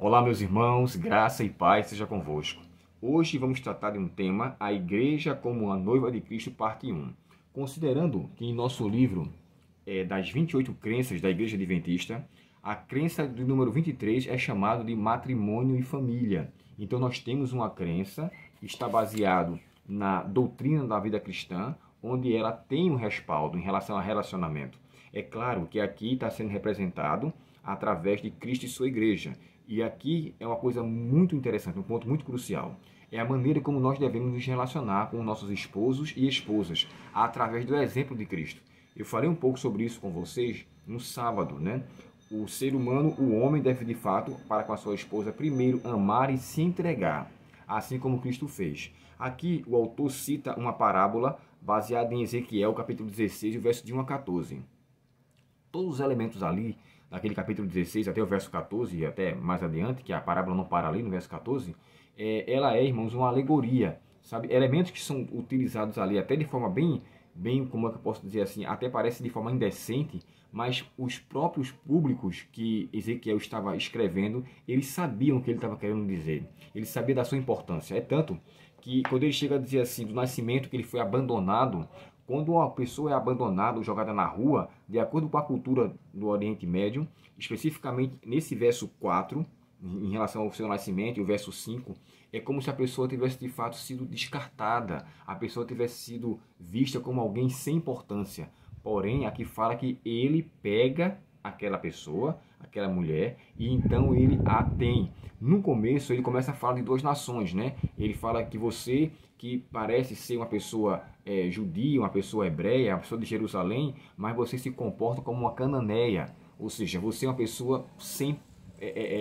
Olá, meus irmãos, graça e paz seja convosco. Hoje vamos tratar de um tema, a Igreja como a Noiva de Cristo, parte 1. Considerando que em nosso livro das 28 crenças da Igreja Adventista, a crença do número 23 é chamada de matrimônio e família. Então nós temos uma crença que está baseada na doutrina da vida cristã, onde ela tem um respaldo em relação ao relacionamento. É claro que aqui está sendo representado através de Cristo e sua igreja. E aqui é uma coisa muito interessante, um ponto muito crucial. É a maneira como nós devemos nos relacionar com nossos esposos e esposas, através do exemplo de Cristo. Eu falei um pouco sobre isso com vocês no sábado, né? O ser humano, o homem, deve de fato, para com a sua esposa, primeiro amar e se entregar, assim como Cristo fez. Aqui o autor cita uma parábola baseada em Ezequiel, capítulo 16, o verso de 1 a 14. Todos os elementos ali, naquele capítulo 16 até o verso 14 e até mais adiante, que a parábola não para ali no verso 14, ela é, irmãos, uma alegoria, sabe? Elementos que são utilizados ali até de forma bem, como é que eu posso dizer assim, até parece de forma indecente, mas os próprios públicos que Ezequiel estava escrevendo, eles sabiam o que ele estava querendo dizer. Ele sabia da sua importância. É tanto que quando ele chega a dizer assim, do nascimento que ele foi abandonado, quando uma pessoa é abandonada ou jogada na rua, de acordo com a cultura do Oriente Médio, especificamente nesse verso 4, em relação ao seu nascimento, e o verso 5, é como se a pessoa tivesse de fato sido descartada, a pessoa tivesse sido vista como alguém sem importância. Porém, aqui fala que ele pega aquela pessoa, aquela mulher, e então ele a tem. No começo, ele começa a falar de duas nações, né? Ele fala que você, que parece ser uma pessoa judia, uma pessoa hebreia, uma pessoa de Jerusalém, mas você se comporta como uma cananeia, ou seja, você é uma pessoa sem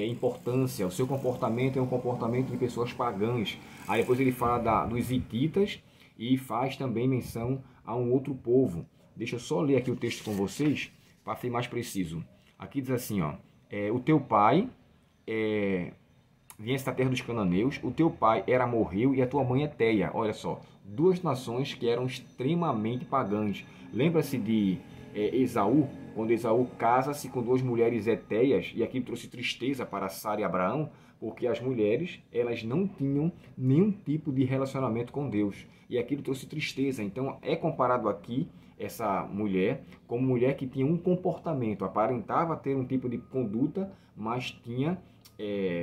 importância, o seu comportamento é um comportamento de pessoas pagãs. Aí depois ele fala dos hititas e faz também menção a um outro povo. Deixa eu só ler aqui o texto com vocês, para ser mais preciso. Aqui diz assim, ó, o teu pai viesse da terra dos cananeus, o teu pai era amorreu e a tua mãe é Teia. Olha só, duas nações que eram extremamente pagãs. Lembra-se de Esaú, quando Esaú casa-se com duas mulheres hetéias, e aquilo trouxe tristeza para Sara e Abraão, porque as mulheres, elas não tinham nenhum tipo de relacionamento com Deus, e aquilo trouxe tristeza. Então é comparado aqui essa mulher como mulher que tinha um comportamento, aparentava ter um tipo de conduta, mas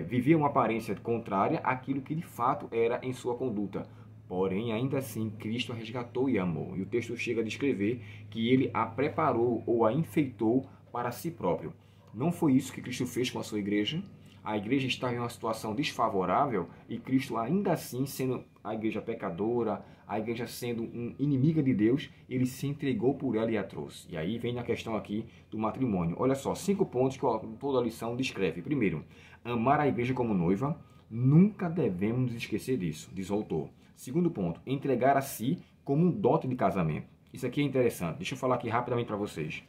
vivia uma aparência contrária àquilo que de fato era em sua conduta. Porém, ainda assim, Cristo a resgatou e amou. E o texto chega a descrever que ele a preparou ou a enfeitou para si próprio. Não foi isso que Cristo fez com a sua igreja? A igreja estava em uma situação desfavorável e Cristo, ainda assim, sendo a igreja pecadora, a igreja sendo inimiga de Deus, ele se entregou por ela e a trouxe. E aí vem a questão aqui do matrimônio. Olha só, 5 pontos que toda a lição descreve. Primeiro, amar a igreja como noiva. Nunca devemos esquecer disso, diz o autor. Segundo ponto, entregar a si como um dote de casamento. Isso aqui é interessante. Deixa eu falar aqui rapidamente para vocês.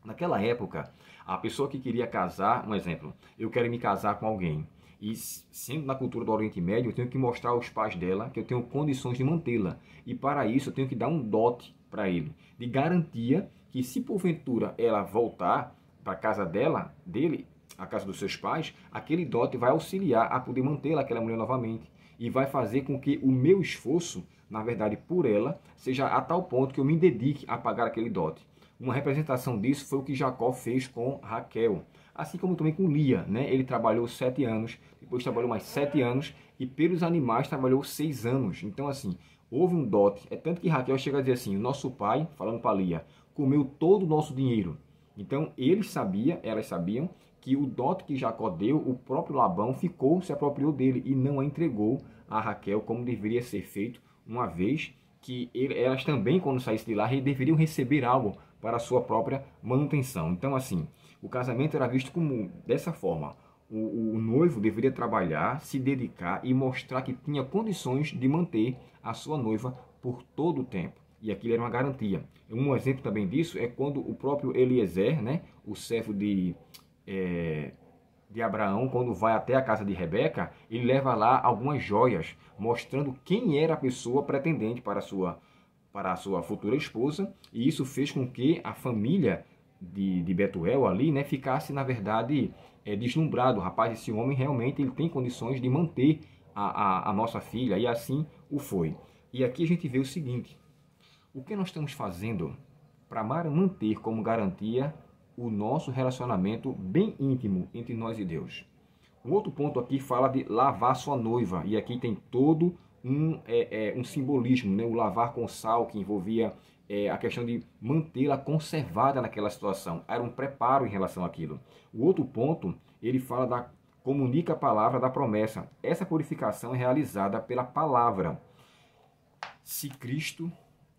Naquela época, a pessoa que queria casar, um exemplo, eu quero me casar com alguém. E sendo na cultura do Oriente Médio, eu tenho que mostrar aos pais dela que eu tenho condições de mantê-la. E para isso eu tenho que dar um dote para ele, de garantia que se porventura ela voltar para a casa dele, a casa dos seus pais, aquele dote vai auxiliar a poder mantê-la, aquela mulher novamente. E vai fazer com que o meu esforço, na verdade, por ela, seja a tal ponto que eu me dedique a pagar aquele dote. Uma representação disso foi o que Jacó fez com Raquel. Assim como também com Lia, né? Ele trabalhou 7 anos, depois trabalhou mais 7 anos e pelos animais trabalhou 6 anos. Então, assim, houve um dote. É tanto que Raquel chega a dizer assim, o nosso pai, falando para Lia, comeu todo o nosso dinheiro. Então, elas sabiam, que o dote que Jacó deu, o próprio Labão se apropriou dele e não a entregou a Raquel como deveria ser feito, uma vez que elas também, quando saíssem de lá, deveriam receber algo para a sua própria manutenção. Então, assim, o casamento era visto como dessa forma. O noivo deveria trabalhar, se dedicar e mostrar que tinha condições de manter a sua noiva por todo o tempo. E aquilo era uma garantia. Um exemplo também disso é quando o próprio Eliezer, né, o servo de Abraão, quando vai até a casa de Rebeca, ele leva lá algumas joias, mostrando quem era a pessoa pretendente para a sua futura esposa, e isso fez com que a família de Betuel ali, né, ficasse, na verdade, deslumbrado. Rapaz, esse homem realmente ele tem condições de manter a nossa filha, e assim o foi. E aqui a gente vê o seguinte: o que nós estamos fazendo para manter como garantia o nosso relacionamento bem íntimo entre nós e Deus? Um outro ponto aqui fala de lavar sua noiva, e aqui tem todo um simbolismo, né? O lavar com sal, que envolvia a questão de mantê-la conservada naquela situação. Era um preparo em relação àquilo. O outro ponto, ele fala comunica a palavra da promessa. Essa purificação é realizada pela palavra. Se Cristo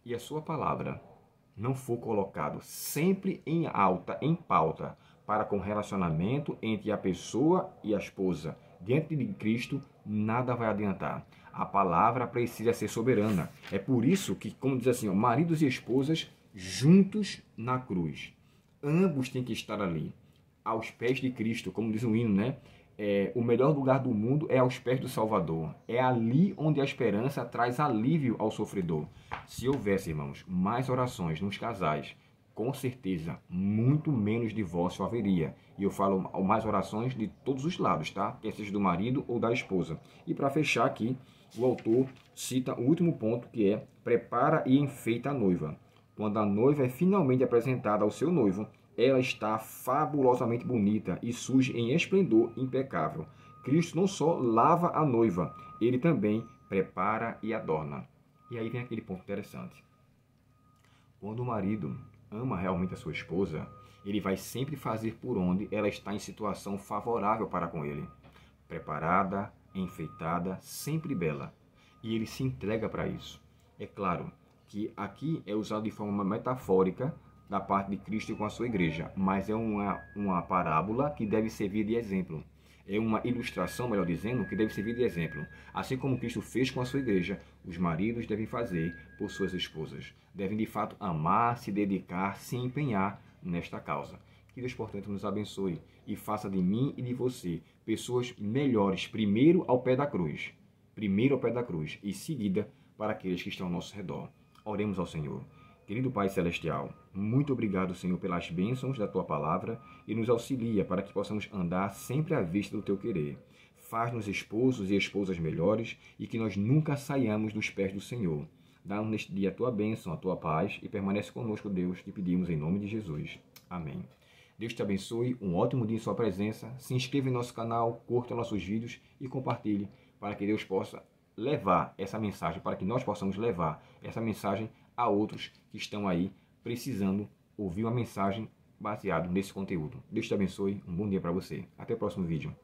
e a sua palavra não for colocado sempre em alta, em pauta, para com o relacionamento entre a pessoa e a esposa, diante de Cristo, nada vai adiantar. A palavra precisa ser soberana. É por isso que, como diz assim, ó, maridos e esposas juntos na cruz. Ambos têm que estar ali, aos pés de Cristo, como diz o hino, né? O melhor lugar do mundo é aos pés do Salvador. É ali onde a esperança traz alívio ao sofredor. Se houvesse, irmãos, mais orações nos casais, com certeza, muito menos divórcio haveria. E eu falo mais orações de todos os lados, tá? Quer seja do marido ou da esposa. E para fechar aqui, o autor cita o último ponto, que é: prepara e enfeita a noiva. Quando a noiva é finalmente apresentada ao seu noivo, ela está fabulosamente bonita e surge em esplendor impecável. Cristo não só lava a noiva, ele também prepara e adorna. E aí vem aquele ponto interessante. Quando o marido ama realmente a sua esposa, ele vai sempre fazer por onde ela está em situação favorável para com ele. Preparada, enfeitada, sempre bela. E ele se entrega para isso. É claro que aqui é usado de forma metafórica da parte de Cristo com a sua igreja, mas é uma parábola que deve servir de exemplo. É uma ilustração, melhor dizendo, que deve servir de exemplo. Assim como Cristo fez com a sua igreja, os maridos devem fazer por suas esposas. Devem, de fato, amar, se dedicar, se empenhar nesta causa. Que Deus, portanto, nos abençoe e faça de mim e de você pessoas melhores, primeiro ao pé da cruz. Primeiro ao pé da cruz e seguida para aqueles que estão ao nosso redor. Oremos ao Senhor. Querido Pai Celestial, muito obrigado, Senhor, pelas bênçãos da Tua Palavra e nos auxilia para que possamos andar sempre à vista do Teu querer. Faz-nos esposos e esposas melhores e que nós nunca saiamos dos pés do Senhor. Dá-nos neste dia a Tua bênção, a Tua paz e permanece conosco, Deus, te pedimos em nome de Jesus. Amém. Deus te abençoe, um ótimo dia em sua presença. Se inscreva em nosso canal, curta nossos vídeos e compartilhe para que Deus possa levar essa mensagem, para que nós possamos levar essa mensagem a outros que estão aí precisando ouvir uma mensagem baseada nesse conteúdo. Deus te abençoe, um bom dia para você. Até o próximo vídeo.